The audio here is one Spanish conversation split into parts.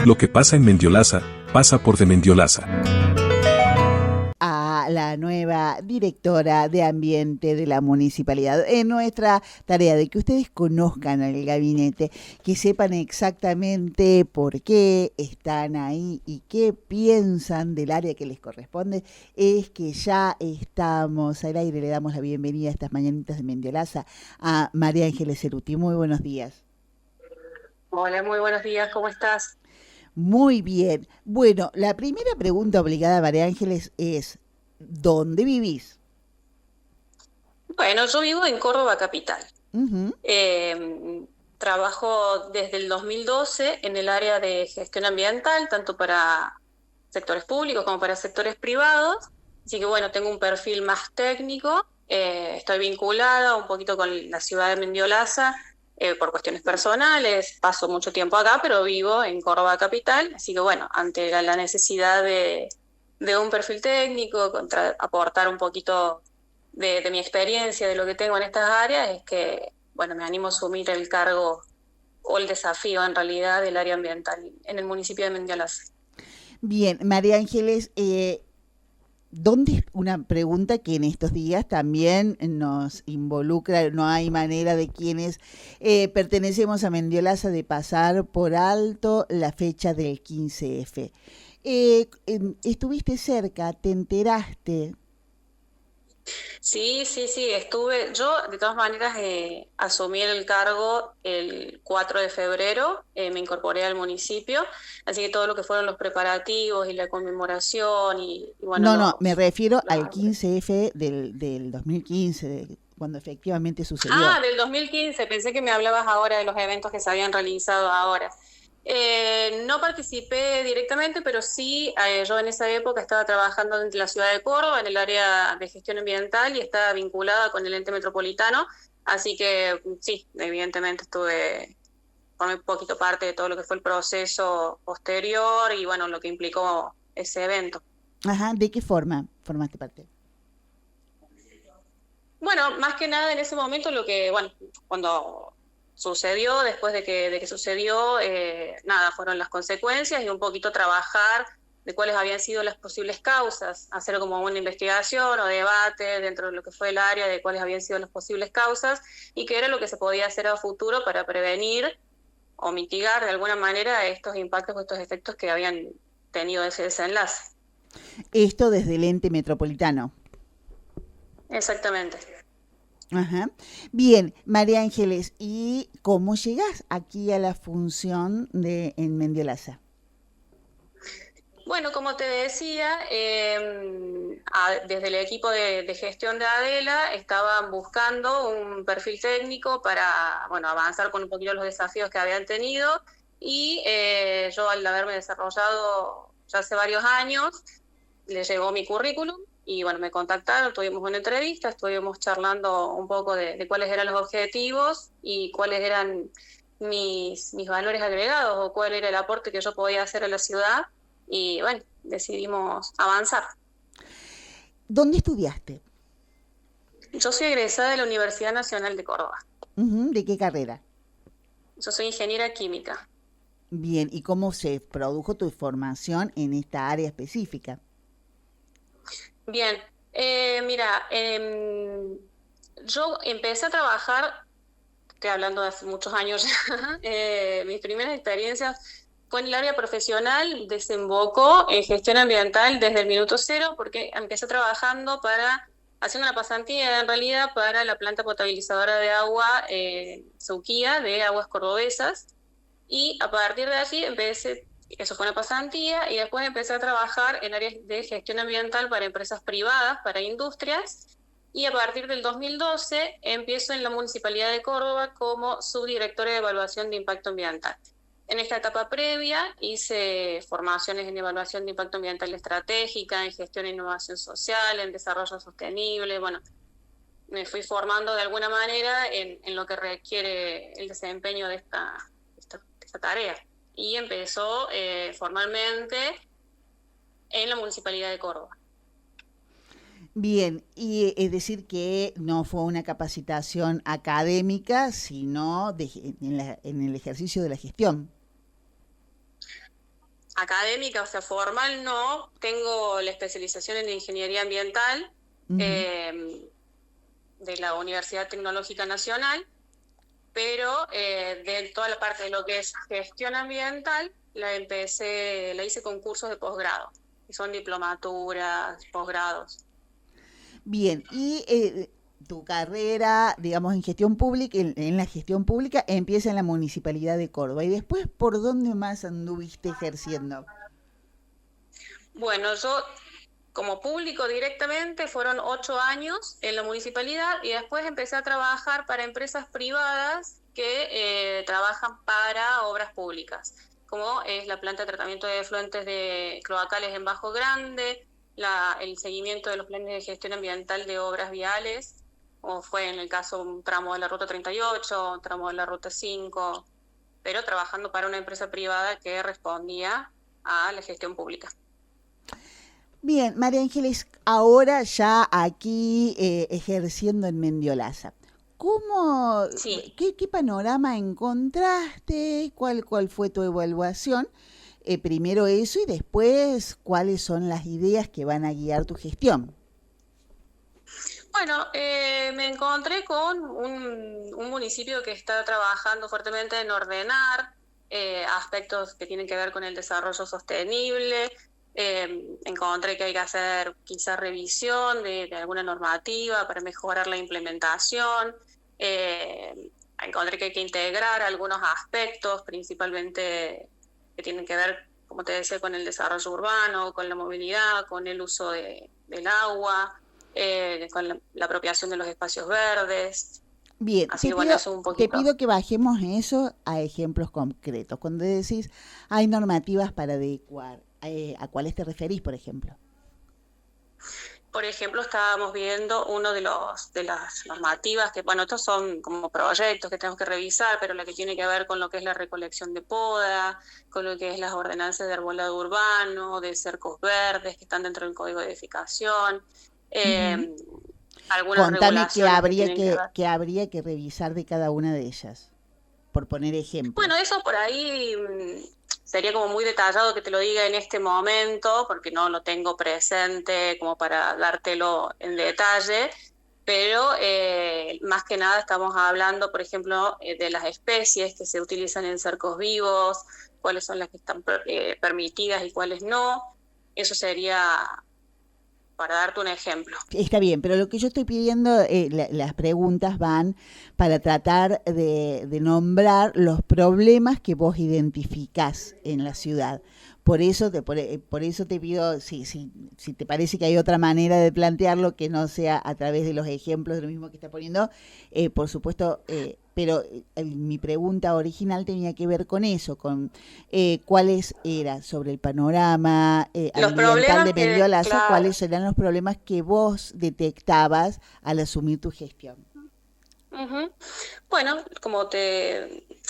Lo que pasa en Mendiolaza, pasa por de Mendiolaza. A la nueva directora de Ambiente de la Municipalidad. En nuestra tarea de que ustedes conozcan al gabinete, que sepan exactamente por qué están ahí y qué piensan del área que les corresponde, es que ya estamos al aire. Le damos la bienvenida a estas mañanitas de Mendiolaza a María Ángeles Ceruti. Muy buenos días. Hola, muy buenos días, ¿cómo estás? Muy bien. Bueno, la primera pregunta obligada, María Ángeles, es ¿dónde vivís? Bueno, yo vivo en Córdoba capital. Uh-huh. Trabajo desde el 2012 en el área de gestión ambiental, tanto para sectores públicos como para sectores privados. Así que bueno, tengo un perfil más técnico. Estoy vinculada un poquito con la ciudad de Mendiolaza por cuestiones personales. Paso mucho tiempo acá, pero vivo en Córdoba capital. Así que bueno, ante la necesidad de un perfil técnico, aportar un poquito de mi experiencia, de lo que tengo en estas áreas, es que, bueno, me animo a asumir el cargo o el desafío, en realidad, del área ambiental en el municipio de Mendiolaza. Bien, María Ángeles, ¿dónde una pregunta que en estos días también nos involucra? No hay manera de quienes pertenecemos a Mendiolaza de pasar por alto la fecha del 15F. Estuviste cerca, te enteraste. Sí, estuve. Yo, de todas maneras, asumí el cargo el 4 de febrero, me incorporé al municipio, así que todo lo que fueron los preparativos y la conmemoración y bueno, No, me refiero al 15F del 2015, cuando efectivamente sucedió. Del 2015, pensé que me hablabas ahora de los eventos que se habían realizado ahora. No participé directamente, pero sí, yo en esa época estaba trabajando en la ciudad de Córdoba, en el área de gestión ambiental, y estaba vinculada con el ente metropolitano, así que sí, evidentemente formé un poquito parte de todo lo que fue el proceso posterior y bueno, lo que implicó ese evento. Ajá, ¿de qué forma formaste parte? Bueno, más que nada en ese momento cuando sucedió, después de que sucedió, fueron las consecuencias y un poquito trabajar de cuáles habían sido las posibles causas, hacer como una investigación o debate dentro de lo que fue el área de cuáles habían sido las posibles causas y qué era lo que se podía hacer a futuro para prevenir o mitigar de alguna manera estos impactos o estos efectos que habían tenido ese desenlace. Esto desde el ente metropolitano. Exactamente. Ajá. Bien, María Ángeles, ¿y cómo llegás aquí a la función en Mendiolaza? Bueno, como te decía, desde el equipo de gestión de Adela estaban buscando un perfil técnico para, bueno, avanzar con un poquito los desafíos que habían tenido y yo al haberme desarrollado ya hace varios años, les llegó mi currículum y bueno, me contactaron, tuvimos una entrevista, estuvimos charlando un poco de cuáles eran los objetivos y cuáles eran mis valores agregados o cuál era el aporte que yo podía hacer a la ciudad. Y bueno, decidimos avanzar. ¿Dónde estudiaste? Yo soy egresada de la Universidad Nacional de Córdoba. ¿De qué carrera? Yo soy ingeniera química. Bien, ¿y cómo se produjo tu formación en esta área específica? Bien, mira, yo empecé a trabajar, estoy hablando de hace muchos años ya, mis primeras experiencias fue en el área profesional, desembocó en gestión ambiental desde el minuto cero, porque empecé trabajando haciendo una pasantía en realidad para la planta potabilizadora de agua Sauquía, de Aguas Cordobesas, y a partir de allí eso fue una pasantía, y después empecé a trabajar en áreas de gestión ambiental para empresas privadas, para industrias, y a partir del 2012 empiezo en la Municipalidad de Córdoba como subdirectora de evaluación de impacto ambiental. En esta etapa previa hice formaciones en evaluación de impacto ambiental estratégica, en gestión e innovación social, en desarrollo sostenible. Bueno, me fui formando de alguna manera en lo que requiere el desempeño de esta tarea. Y empezó formalmente en la Municipalidad de Córdoba. Bien, y es decir que no fue una capacitación académica, sino en el ejercicio de la gestión. Académica, o sea, formal no. Tengo la especialización en ingeniería ambiental Ujú. eh, de la Universidad Tecnológica Nacional, pero de toda la parte de lo que es gestión ambiental, la hice con cursos de posgrado, que son diplomaturas, posgrados. Bien, y tu carrera, digamos, en gestión pública, en la gestión pública, empieza en la Municipalidad de Córdoba. ¿Y después por dónde más anduviste ejerciendo? Bueno, yo como público directamente fueron 8 años en la municipalidad y después empecé a trabajar para empresas privadas que trabajan para obras públicas, como es la planta de tratamiento de efluentes de cloacales en Bajo Grande, el seguimiento de los planes de gestión ambiental de obras viales, como fue en el caso un tramo de la Ruta 38, un tramo de la Ruta 5, pero trabajando para una empresa privada que respondía a la gestión pública. Bien, María Ángeles, ahora ya aquí ejerciendo en Mendiolaza. ¿Cómo, Sí. qué panorama encontraste? ¿Cuál fue tu evaluación? Primero eso y después, ¿cuáles son las ideas que van a guiar tu gestión? Bueno, me encontré con un municipio que está trabajando fuertemente en ordenar aspectos que tienen que ver con el desarrollo sostenible. Encontré que hay que hacer quizás revisión de alguna normativa para mejorar la implementación. Encontré que hay que integrar algunos aspectos, principalmente que tienen que ver, como te decía, con el desarrollo urbano, con la movilidad, con el uso del agua, con la apropiación de los espacios verdes. Bien, Así que bueno, eso un te poquito. pido que bajemos eso a ejemplos concretos. Cuando decís hay normativas para adecuar, ¿a cuáles te referís, por ejemplo? Por ejemplo, estábamos viendo uno de las normativas que, bueno, estos son como proyectos que tenemos que revisar, pero la que tiene que ver con lo que es la recolección de poda, con lo que es las ordenanzas de arbolado urbano, de cercos verdes que están dentro del Código de Edificación, Ujú. eh, algunas Contame regulaciones que tienen que ver. qué habría que revisar de cada una de ellas, por poner Bueno, ejemplos. eso por ahí sería como muy detallado que te lo diga en este momento, porque no lo tengo presente como para dártelo en detalle, pero más que nada estamos hablando, por ejemplo, de las especies que se utilizan en cercos vivos, cuáles son las que están permitidas y cuáles no. Eso sería para darte un ejemplo. Está bien, pero lo que yo estoy pidiendo, las preguntas van para tratar de nombrar los problemas que vos identificás en la ciudad. Por eso te pido, si te parece que hay otra manera de plantearlo que no sea a través de los ejemplos de lo mismo que está poniendo, por supuesto, pero mi pregunta original tenía que ver con eso, con cuáles era sobre el panorama Los ambiental problemas de que, Mendiolaza, claro. cuáles eran los problemas que vos detectabas al asumir tu gestión. Ujú. Bueno,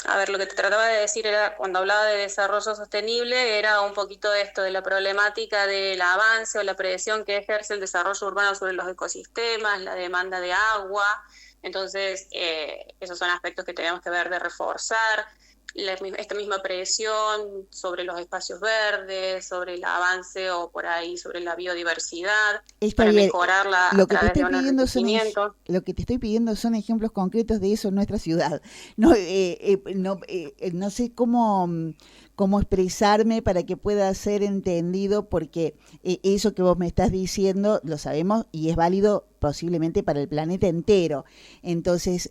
a ver, lo que te trataba de decir era, cuando hablaba de desarrollo sostenible, era un poquito esto de la problemática del avance o la presión que ejerce el desarrollo urbano sobre los ecosistemas, la demanda de agua. Entonces, esos son aspectos que tenemos que ver de reforzar. Esta misma presión sobre los espacios verdes, sobre el avance o por ahí sobre la biodiversidad, Está para bien. mejorarla a Lo que te través estoy de un pidiendo son enriquecimiento. lo que te estoy pidiendo son ejemplos concretos de eso en nuestra ciudad. No, no sé cómo expresarme para que pueda ser entendido, porque eso que vos me estás diciendo lo sabemos y es válido posiblemente para el planeta entero. Entonces,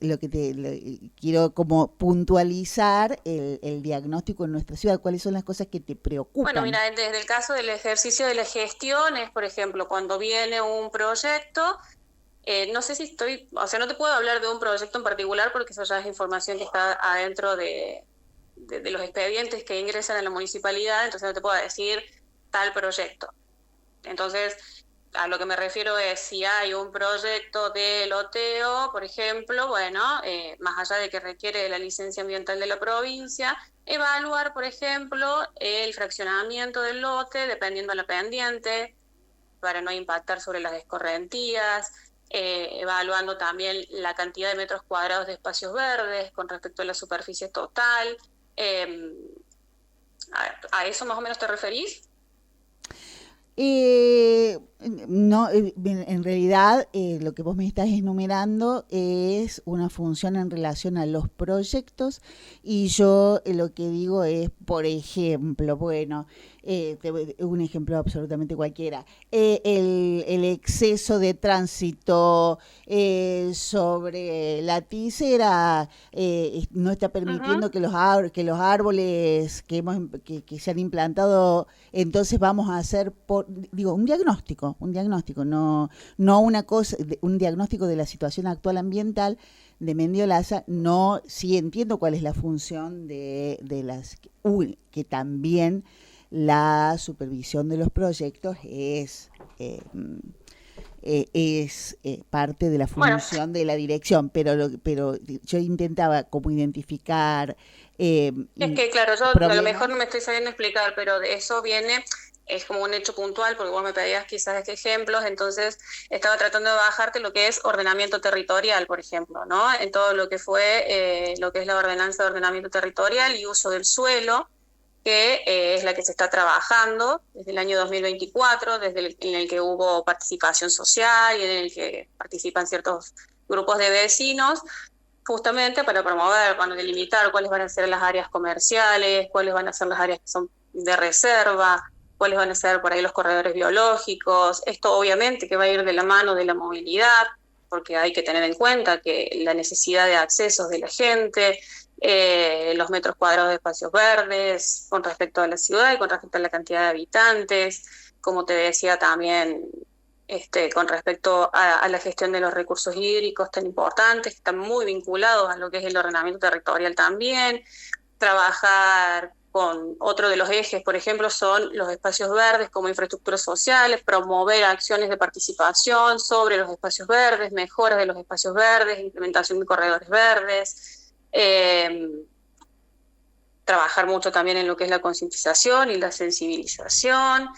quiero como puntualizar el diagnóstico en nuestra ciudad, cuáles son las cosas que te Bueno, preocupan. mira, desde el caso del ejercicio de la gestión es, por ejemplo, cuando viene un proyecto, no sé si o sea, no te puedo hablar de un proyecto en particular porque eso ya es información que está adentro de los expedientes que ingresan a la municipalidad, entonces no te puedo decir tal proyecto. Entonces, a lo que me refiero es si hay un proyecto de loteo, por ejemplo, bueno, más allá de que requiere de la licencia ambiental de la provincia, evaluar, por ejemplo, el fraccionamiento del lote dependiendo de la pendiente, para no impactar sobre las escorrentías, evaluando también la cantidad de metros cuadrados de espacios verdes con respecto a la superficie total. ¿A eso más o menos te referís? No, en realidad lo que vos me estás enumerando es una función en relación a los proyectos y yo lo que digo es, por ejemplo, bueno, un ejemplo absolutamente cualquiera, el exceso de tránsito sobre la Tisera no está permitiendo que que los árboles que se han implantado, entonces vamos a hacer, un diagnóstico, no una cosa, un diagnóstico de la situación actual ambiental de Mendiolaza. No, sí entiendo cuál es la función de las, que también la supervisión de los proyectos es parte de la función de la dirección, pero yo intentaba como identificar es que claro, yo problemas. a lo mejor no me estoy sabiendo explicar, pero de eso viene, es como un hecho puntual, porque vos me pedías quizás ejemplos, entonces estaba tratando de bajarte lo que es ordenamiento territorial, por ejemplo, ¿no? En todo lo que fue lo que es la ordenanza de ordenamiento territorial y uso del suelo, que es la que se está trabajando desde el año 2024, en el que hubo participación social y en el que participan ciertos grupos de vecinos, justamente para promover, para delimitar cuáles van a ser las áreas comerciales, cuáles van a ser las áreas que son de reserva, cuáles van a ser por ahí los corredores biológicos. Esto obviamente que va a ir de la mano de la movilidad, porque hay que tener en cuenta que la necesidad de accesos de la gente, los metros cuadrados de espacios verdes con respecto a la ciudad y con respecto a la cantidad de habitantes, como te decía también, con respecto a la gestión de los recursos hídricos tan importantes, que están muy vinculados a lo que es el ordenamiento territorial también. Trabajar con otro de los ejes, por ejemplo, son los espacios verdes como infraestructuras sociales, promover acciones de participación sobre los espacios verdes, mejoras de los espacios verdes, implementación de corredores verdes. Trabajar mucho también en lo que es la concientización y la sensibilización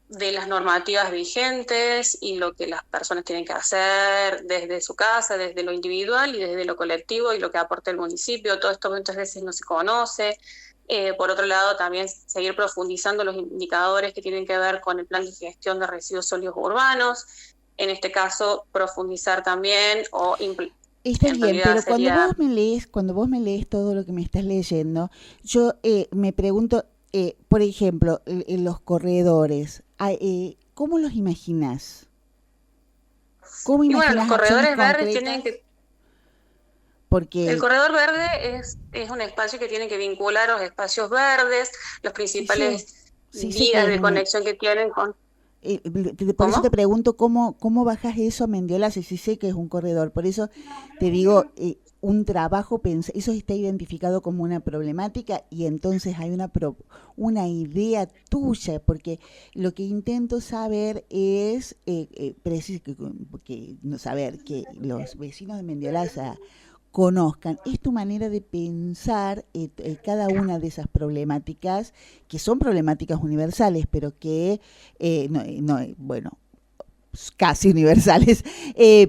de las normativas vigentes y lo que las personas tienen que hacer desde su casa, desde lo individual y desde lo colectivo y lo que aporta el municipio. Todo esto muchas veces no se conoce. Por otro lado, también seguir profundizando los indicadores que tienen que ver con el plan de gestión de residuos sólidos urbanos. En este caso, profundizar también o Está bien, pero cuando vos me lees todo lo que me estás leyendo, yo me pregunto, por ejemplo, en los corredores, ¿cómo los imaginás? ¿Cómo imaginás los corredores verdes concretas? tienen que... Porque el corredor verde es un espacio que tiene que vincular los espacios verdes, los principales vías de conexión que tienen con... por eso te pregunto cómo bajas eso a Mendiolaza, si sé que es un corredor. Por eso te digo, un trabajo, eso está identificado como una problemática y entonces hay una idea tuya, porque lo que intento saber es saber que los vecinos de Mendiolaza conozcan, es tu manera de pensar cada una de esas problemáticas, que son problemáticas universales, pero que, bueno, casi universales,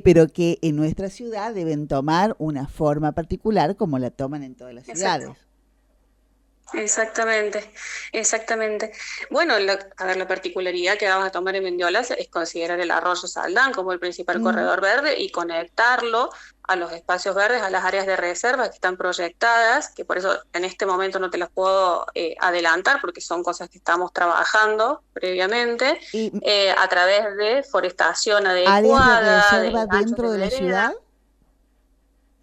pero que en nuestra ciudad deben tomar una forma particular como la toman en todas las ciudades. Exactamente. Bueno, la particularidad que vamos a tomar en Mendiolaza es considerar el arroyo Saldán como el principal corredor verde y conectarlo a los espacios verdes, a las áreas de reserva que están proyectadas, que por eso en este momento no te las puedo adelantar porque son cosas que estamos trabajando previamente, a través de forestación adecuada. ¿Áreas de reserva dentro de la ciudad?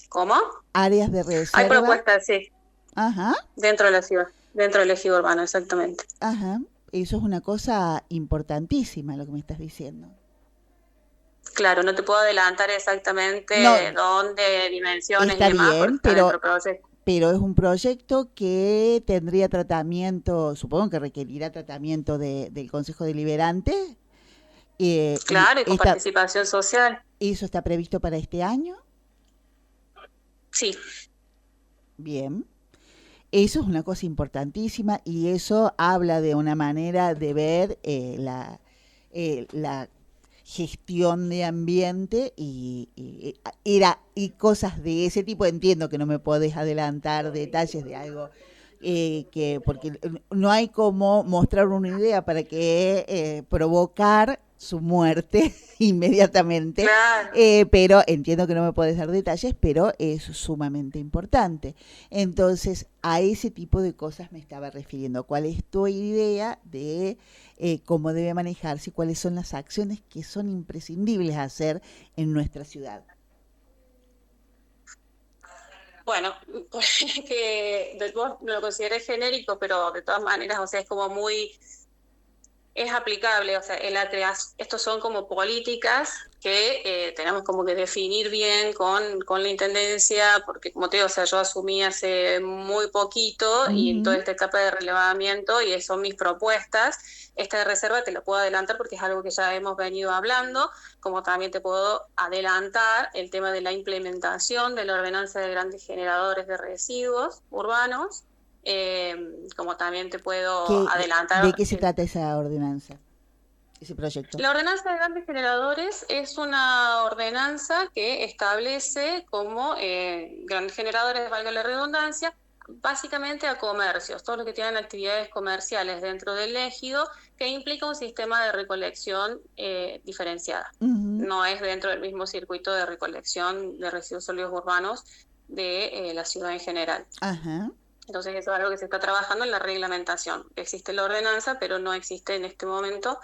¿Cómo? ¿Áreas de reserva? Hay propuestas, sí. Ajá. Dentro de la ciudad, dentro del ejido urbano, exactamente. Ajá, eso es una cosa importantísima lo que me estás diciendo. Claro, no te puedo adelantar exactamente dónde, dimensiones está y demás. Bien, pero es un proyecto que tendría tratamiento, supongo que requerirá tratamiento del Consejo Deliberante. Claro, y con participación social. ¿Eso está previsto para este año? Sí. Bien. Eso es una cosa importantísima y eso habla de una manera de ver la gestión de ambiente y cosas de ese tipo. Entiendo que no me podés adelantar detalles de algo porque no hay como mostrar una idea para que provocar su muerte inmediatamente, Claro. pero entiendo que no me puedes dar detalles, pero es sumamente importante. Entonces, a ese tipo de cosas me estaba refiriendo. ¿Cuál es tu idea de cómo debe manejarse y cuáles son las acciones que son imprescindibles hacer en nuestra ciudad? Bueno, que vos lo consideré genérico, pero de todas maneras, o sea, es como muy, es aplicable, o sea, en la creación, estos son como políticas que tenemos como que definir bien con la intendencia, porque como te digo, o sea, yo asumí hace muy poquito y en toda Uh-huh. esta etapa de relevamiento y son mis propuestas. Esta de reserva te la puedo adelantar porque es algo que ya hemos venido hablando, como también te puedo adelantar el tema de la implementación de la ordenanza de grandes generadores de residuos urbanos, como también te puedo ¿De adelantar. qué se trata esa ordenanza, ese proyecto? La ordenanza de grandes generadores es una ordenanza que establece como grandes generadores, valga la redundancia, básicamente a comercios, todos los que tienen actividades comerciales dentro del ejido, que implica un sistema de recolección diferenciada. Uh-huh. No es dentro del mismo circuito de recolección de residuos sólidos urbanos de la ciudad en general. Ajá. Entonces eso es algo que se está trabajando en la reglamentación. Existe la ordenanza, pero no existe en este momento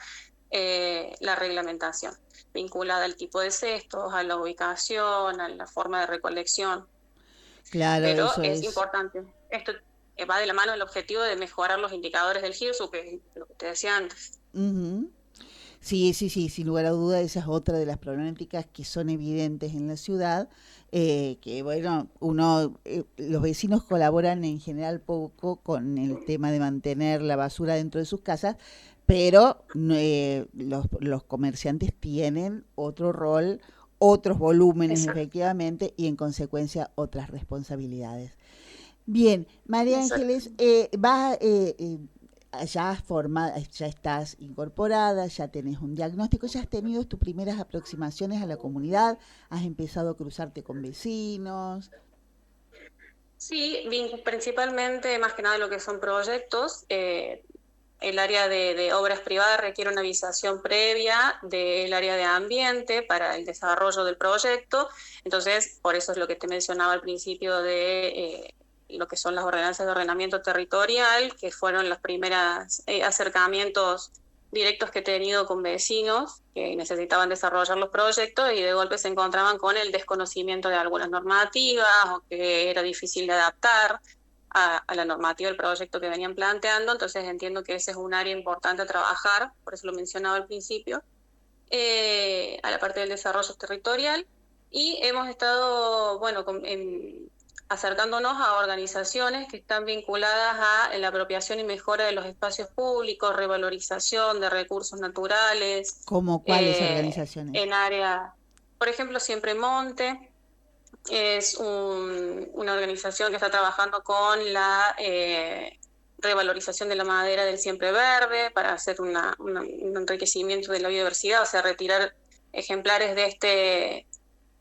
la reglamentación vinculada al tipo de cestos, a la ubicación, a la forma de recolección. Claro, Pero eso es es. importante. Esto va de la mano del objetivo de mejorar los indicadores del GIRSU, que es lo que te decía antes. Uh-huh. Sí, sí, sí, sin lugar a duda, esa es otra de las problemáticas que son evidentes en la ciudad, que bueno, los vecinos colaboran en general poco con el tema de mantener la basura dentro de sus casas, pero los comerciantes tienen otro rol, otros volúmenes Exacto. efectivamente y en consecuencia otras responsabilidades. Bien, María Exacto. Ángeles, ya formada, ya estás incorporada, ya tenés un diagnóstico, ya has tenido tus primeras aproximaciones a la comunidad, has empezado a cruzarte con vecinos. Sí, principalmente, más que nada, lo que son proyectos. El área de obras privadas requiere una avisación previa del área de ambiente para el desarrollo del proyecto. Entonces, por eso es lo que te mencionaba al principio de lo que son las ordenanzas de ordenamiento territorial, que fueron los primeros acercamientos directos que he tenido con vecinos que necesitaban desarrollar los proyectos y de golpe se encontraban con el desconocimiento de algunas normativas o que era difícil de adaptar a la normativa del proyecto que venían planteando. Entonces entiendo que ese es un área importante a trabajar, por eso lo mencionaba al principio, a la parte del desarrollo territorial. Y hemos estado, bueno, acercándonos a organizaciones que están vinculadas a la apropiación y mejora de los espacios públicos, revalorización de recursos naturales, ¿Cómo cuáles organizaciones? en área, por ejemplo, Siempre Monte es una organización que está trabajando con la revalorización de la madera del siempre verde para hacer un enriquecimiento de la biodiversidad, o sea, retirar ejemplares de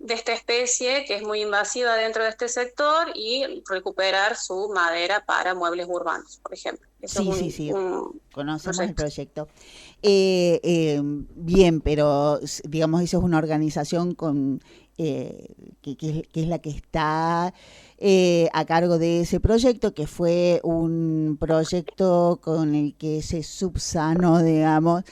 esta especie que es muy invasiva dentro de este sector y recuperar su madera para muebles urbanos, por ejemplo. Eso Sí, es sí, sí, un conocemos el proyecto. proyecto. Bien, pero digamos, eso es una organización que es la que está a cargo de ese proyecto, que fue un proyecto con el que se subsanó, digamos,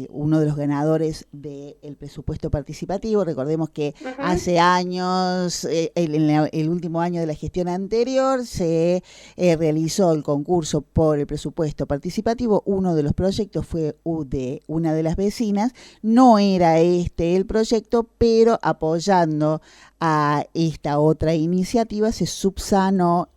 uno de los ganadores del presupuesto participativo. Recordemos que Uh-huh. hace años, el último año de la gestión anterior, se realizó el concurso por el presupuesto participativo. Uno de los proyectos fue de una de las vecinas. No era este el proyecto, pero apoyando a esta otra iniciativa se subsanó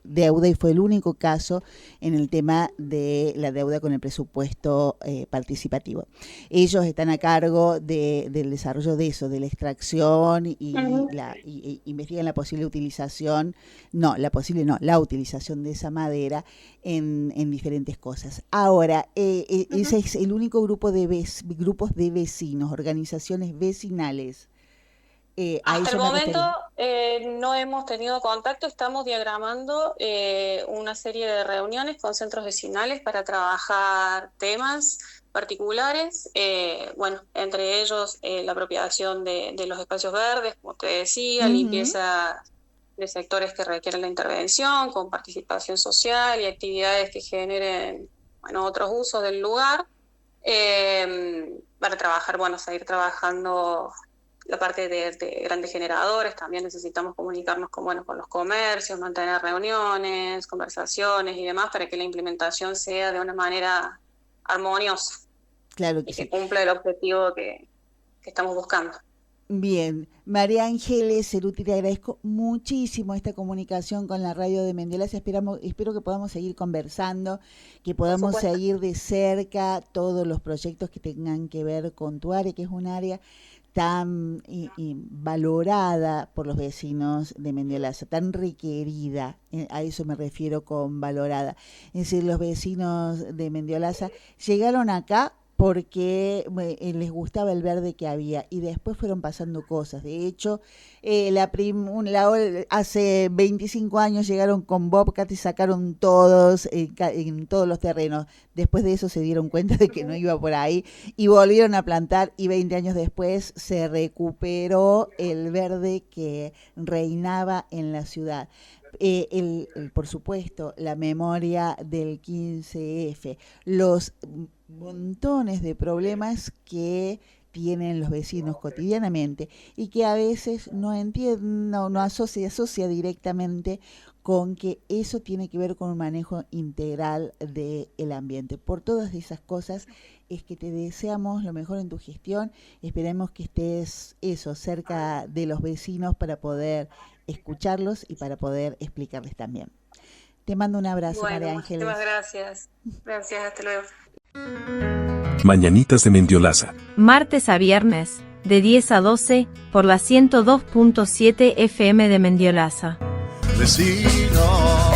deuda, y fue el único caso en el tema de la deuda con el presupuesto participativo. Ellos están a cargo del desarrollo de eso, de la extracción y investigan la utilización de esa madera en diferentes cosas. Ahora, ese es el único grupo de grupos de vecinos, organizaciones vecinales. Hasta el momento no hemos tenido contacto, estamos diagramando una serie de reuniones con centros vecinales para trabajar temas particulares, entre ellos la apropiación de los espacios verdes, como te decía, limpieza de sectores que requieren la intervención, con participación social y actividades que generen otros usos del lugar, para trabajar, seguir trabajando la parte de grandes generadores. También necesitamos comunicarnos con los comercios, mantener reuniones, conversaciones y demás para que la implementación sea de una manera armoniosa. Claro que y sí. Que cumpla el objetivo que estamos buscando. Bien, María Ángeles Ceruti, te agradezco muchísimo esta comunicación con la radio de Mendiolaza. Espero que podamos seguir conversando, que podamos seguir de cerca todos los proyectos que tengan que ver con tu área, que es un área tan valorada por los vecinos de Mendiolaza, tan requerida, a eso me refiero con valorada. Es decir, los vecinos de Mendiolaza llegaron acá porque les gustaba el verde que había, y después fueron pasando cosas. De hecho, hace 25 años llegaron con Bobcat y sacaron todos en todos los terrenos. Después de eso se dieron cuenta de que no iba por ahí y volvieron a plantar, y 20 años después se recuperó el verde que reinaba en la ciudad. Por supuesto, la memoria del 15F, los montones de problemas que tienen los vecinos cotidianamente y que a veces no asocia directamente con que eso tiene que ver con un manejo integral del ambiente. Por todas esas cosas es que te deseamos lo mejor en tu gestión. Esperemos que estés cerca de los vecinos para poder escucharlos y para poder explicarles también. Te mando un abrazo, María Ángeles. Muchísimas gracias. Gracias, hasta luego. Mañanitas de Mendiolaza. Martes a viernes, de 10 a 12, por la 102.7 FM de Mendiolaza. Vecino.